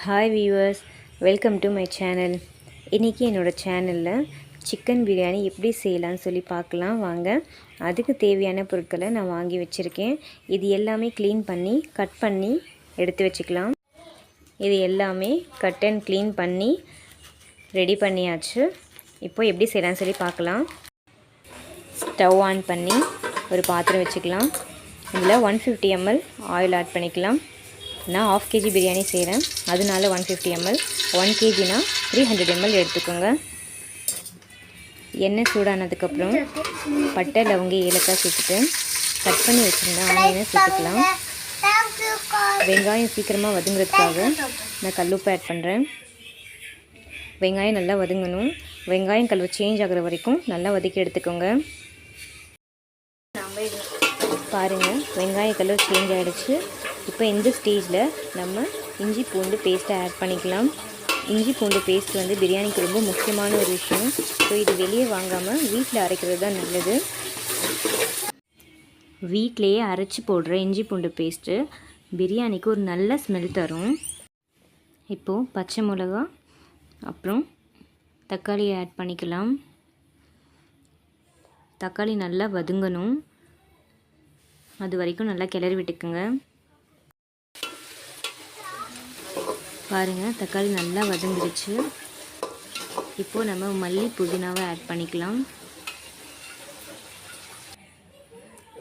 Hi viewers, welcome to my channel. இன்றைக்கி என்னோடய சேனலில் சிக்கன் பிரியாணி எப்படி செய்யலான்னு சொல்லி பார்க்கலாம் வாங்க. அதுக்கு தேவையான பொருட்களை நான் வாங்கி வச்சுருக்கேன். இது எல்லாமே க்ளீன் பண்ணி கட் பண்ணி எடுத்து வச்சுக்கலாம். இது எல்லாமே கட் அண்ட் க்ளீன் பண்ணி ரெடி பண்ணியாச்சு. இப்போது எப்படி செய்யலான்னு சொல்லி பார்க்கலாம். ஸ்டவ் ஆன் பண்ணி ஒரு பாத்திரம் வச்சுக்கலாம். இதில் 150 ml ஆயில் ஆட் பண்ணிக்கலாம். நான் 1/2 kg பிரியாணி செய்கிறேன், அதனால 150 ml. 1 kgனா 300 ml எடுத்துக்கோங்க. எண்ணெய் சூடானதுக்கப்புறம் பட்டை, லவங்கம், ஏலக்காய் சேர்த்துட்டு கட் பண்ணி வச்சுருந்தா ஆனியனை சேர்த்துக்கலாம். வெங்காயம் சீக்கிரமாக வதங்குறதுக்காக நான் கல்லுப்பு ஆட் பண்ணுறேன். வெங்காயம் நல்லா வதங்கணும். வெங்காயம் கலர் சேஞ்ச் ஆகிற வரைக்கும் நல்லா வதக்கி எடுத்துக்கோங்க. பாருங்கள், வெங்காய கலர் சேஞ்ச் ஆகிடுச்சு. இப்போ இந்த ஸ்டேஜில் நம்ம இஞ்சி பூண்டு பேஸ்ட்டை ஆட் பண்ணிக்கலாம். இஞ்சி பூண்டு பேஸ்ட் பிரியாணிக்கு ரொம்ப முக்கியமான ஒரு விஷயம். ஸோ இது வெளியே வாங்காமல் வீட்டில் அரைக்கிறது தான் நல்லது. வீட்டிலையே அரைச்சி போடுற இஞ்சி பூண்டு பேஸ்ட்டு பிரியாணிக்கு ஒரு நல்ல ஸ்மெல் தரும். இப்போது பச்சை மிளகா அப்புறம் தக்காளியை ஆட் பண்ணிக்கலாம். தக்காளி நல்லா வதங்கணும், அது வரைக்கும் நல்லா கிளறி விட்டுக்குங்க. பாருங்கள், தக்காளி நல்லா வதங்கிடுச்சு. இப்போது நம்ம மல்லி, புதினாவை ஆட் பண்ணிக்கலாம்.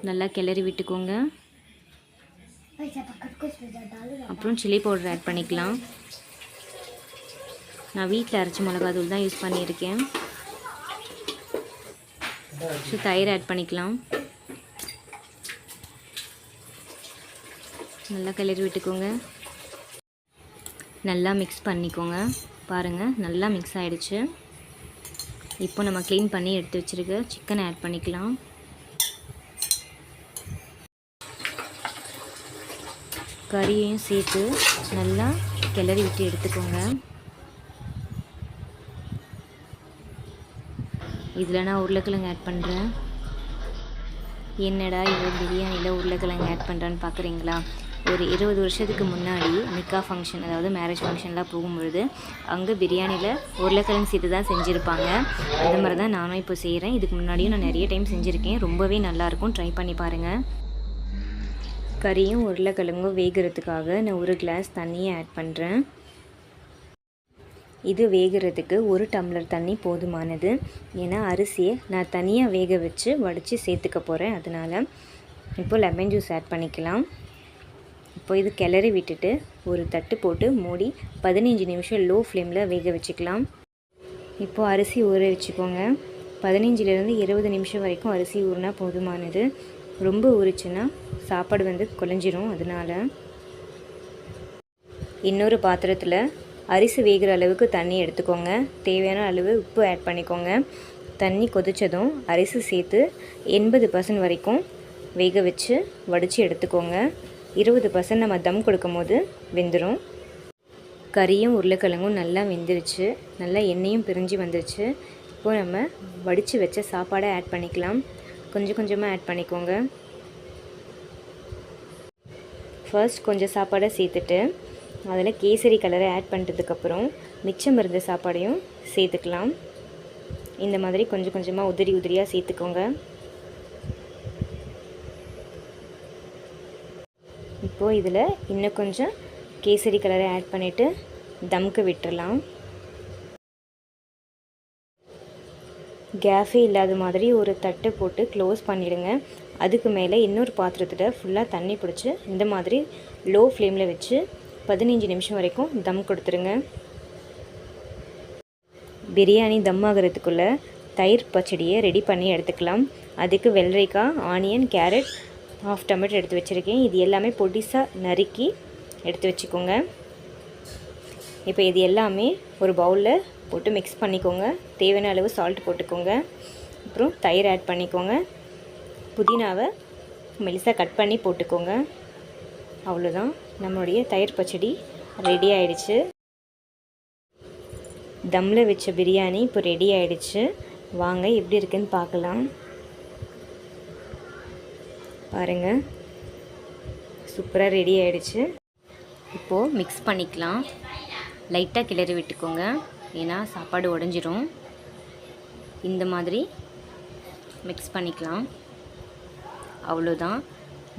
நல்லா கிளறி விட்டுக்கோங்க. அப்புறம் சில்லி பவுடர் ஆட் பண்ணிக்கலாம். நான் வீட்டில் அரைச்ச மிளகாத்தூள் தான் யூஸ் பண்ணியிருக்கேன். ஸோ தயிர் ஆட் பண்ணிக்கலாம். நல்லா கிளறி விட்டுக்கோங்க. நல்லா மிக்ஸ் பண்ணிக்கோங்க. பாருங்கள், நல்லா மிக்ஸ் ஆகிடுச்சு. இப்போ நம்ம க்ளீன் பண்ணி எடுத்து வச்சுருக்க சிக்கனை ஆட் பண்ணிக்கலாம். கறியையும் சேர்த்து நல்லா கிளறி விட்டு எடுத்துக்கோங்க. இதில் நான் உருளைக்கிழங்கு ஆட் பண்ணுறேன். என்னடா இவ்வளோ பிரியாணியில் உருளைக்கிழங்கு ஆட் பண்ணுறான்னு பார்க்குறீங்களா? ஒரு 20 வருஷத்துக்கு முன்னாடி நிக்கா ஃபங்க்ஷன், அதாவது மேரேஜ் ஃபங்க்ஷன்லாம் போகும்பொழுது அங்கே பிரியாணியில் உருளைக்கிழங்கு சேர்த்து தான் செஞ்சுருப்பாங்க. அது மாதிரி தான் நானும் இப்போ செய்கிறேன். இதுக்கு முன்னாடியும் நான் நிறைய டைம் செஞ்சுருக்கேன். ரொம்பவே நல்லாயிருக்கும், ட்ரை பண்ணி பாருங்கள். கறியும் உருளைக்கிழங்கும் வேகிறதுக்காக நான் 1 கிளாஸ் தண்ணியை ஆட் பண்ணுறேன். இது வேகிறதுக்கு 1 டம்ளர் தண்ணி போதுமானது. ஏன்னா அரிசியை நான் தனியாக வேக வச்சு வடித்து சேர்த்துக்க போகிறேன். அதனால் இப்போது லெமன் ஜூஸ் ஆட் பண்ணிக்கலாம். இப்போ இது கிளறி விட்டுட்டு ஒரு தட்டு போட்டு மூடி 15 நிமிஷம் லோ ஃப்ளேமில் வேக வச்சுக்கலாம். இப்போது அரிசி ஊற வச்சுக்கோங்க. 15லேருந்து 20 நிமிஷம் வரைக்கும் அரிசி ஊறினா போதுமானது. ரொம்ப ஊறிச்சுன்னா சாப்பாடு குழஞ்சிரும். அதனால் இன்னொரு பாத்திரத்தில் அரிசி வேகிற அளவுக்கு தண்ணி எடுத்துக்கோங்க. தேவையான அளவு உப்பு ஆட் பண்ணிக்கோங்க. தண்ணி கொதித்ததும் அரிசி சேர்த்து 80% வரைக்கும் வேக வச்சு வடித்து எடுத்துக்கோங்க. 20% நம்ம தம் கொடுக்கும் போது வெந்துடும். கறியும் உருளைக்கிழங்கும் நல்லா வெந்துருச்சு. நல்லா எண்ணெயும் பிரிஞ்சு வந்துருச்சு. இப்போது நம்ம வடித்து வச்ச சாப்பாடை ஆட் பண்ணிக்கலாம். கொஞ்சம் கொஞ்சமாக ஆட் பண்ணிக்கோங்க. ஃபர்ஸ்ட் கொஞ்சம் சாப்பாடை சேர்த்துட்டு அதில் கேசரி கலரை ஆட் பண்ணுறதுக்கப்புறம் மிச்சம் இருந்த சாப்பாடையும் சேர்த்துக்கலாம். இந்த மாதிரி கொஞ்சம் கொஞ்சமாக உதிரியாக சேர்த்துக்கோங்க. இப்போது இதில் இன்னும் கொஞ்சம் கேசரி கலரை ஆட் பண்ணிவிட்டு தம்க்கு விட்டுடலாம். கேஸே இல்லாத மாதிரி ஒரு தட்டு போட்டு க்ளோஸ் பண்ணிவிடுங்க. அதுக்கு மேலே இன்னொரு பாத்திரத்தில் ஃபுல்லாக தண்ணி பிடிச்சி இந்த மாதிரி லோ ஃப்ளேமில் வச்சு 15 நிமிஷம் வரைக்கும் தம் கொடுத்துருங்க. பிரியாணி தம் ஆகிறதுக்குள்ளே தயிர் பச்சடியை ரெடி பண்ணி எடுத்துக்கலாம். அதுக்கு வெள்ளரிக்காய், ஆனியன், கேரட், 1/2 டொமேட்டோ எடுத்து வச்சுருக்கேன். இது எல்லாமே பொடிசாக நறுக்கி எடுத்து வச்சுக்கோங்க. இப்போ இது எல்லாமே ஒரு பவுலில் போட்டு மிக்ஸ் பண்ணிக்கோங்க. தேவையான அளவு சால்ட் போட்டுக்கோங்க. அப்புறம் தயிர் ஆட் பண்ணிக்கோங்க. புதினாவை மெலிசாக கட் பண்ணி போட்டுக்கோங்க. அவ்வளோதான், நம்மளுடைய தயிர் பச்சடி ரெடி ஆகிடுச்சு. தம்மில் வச்ச பிரியாணி இப்போ ரெடி ஆகிடுச்சு. வாங்க எப்படி இருக்குன்னு பார்க்கலாம். பாருங்கள், சூப்பராக ரெடி ஆகிடுச்சு. இப்போது மிக்ஸ் பண்ணிக்கலாம். லைட்டாக கிளறி விட்டுக்கோங்க, ஏன்னா சாப்பாடு உடஞ்சிரும். இந்த மாதிரி மிக்ஸ் பண்ணிக்கலாம். அவ்வளோதான்,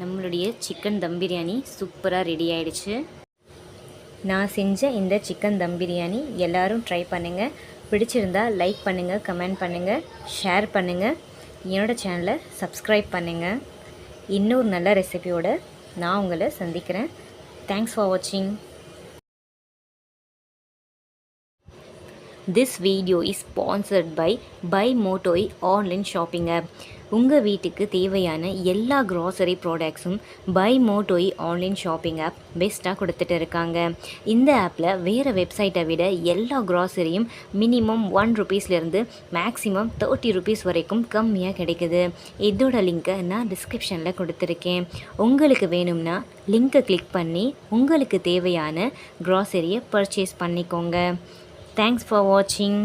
நம்மளுடைய சிக்கன் தம் பிரியாணி சூப்பராக ரெடி ஆகிடுச்சு. நான் செஞ்ச இந்த சிக்கன் தம் பிரியாணி எல்லோரும் ட்ரை பண்ணுங்கள். பிடிச்சிருந்தால் லைக் பண்ணுங்கள், கமெண்ட் பண்ணுங்கள், ஷேர் பண்ணுங்கள், என்னோடய சேனலை சப்ஸ்கிரைப் பண்ணுங்கள். இன்னொரு நல்ல ரெசிபியோடு நான் உங்களை சந்திக்கிறேன். தேங்க்ஸ் ஃபார் வாட்சிங். This video is sponsored by BuyMotoe online shopping app. உங்கள் வீட்டுக்கு தேவையான எல்லா க்ராசரி ப்ராடக்ட்ஸும் BuyMotoe ஆன்லைன் ஷாப்பிங் ஆப் பெஸ்ட்டாக கொடுத்துட்டு இருக்காங்க. இந்த ஆப்பில் வேறு வெப்சைட்டை விட எல்லா க்ராசரியும் மினிமம் ₹1 மேக்ஸிமம் ₹30 வரைக்கும் கம்மியாக கிடைக்குது. இதோட லிங்க்கை நான் டிஸ்கிரிப்ஷனில் கொடுத்துருக்கேன். உங்களுக்கு வேணும்னா லிங்க்கை கிளிக் பண்ணி உங்களுக்கு தேவையான க்ராசரியை பர்ச்சேஸ் பண்ணிக்கோங்க. Thanks for watching.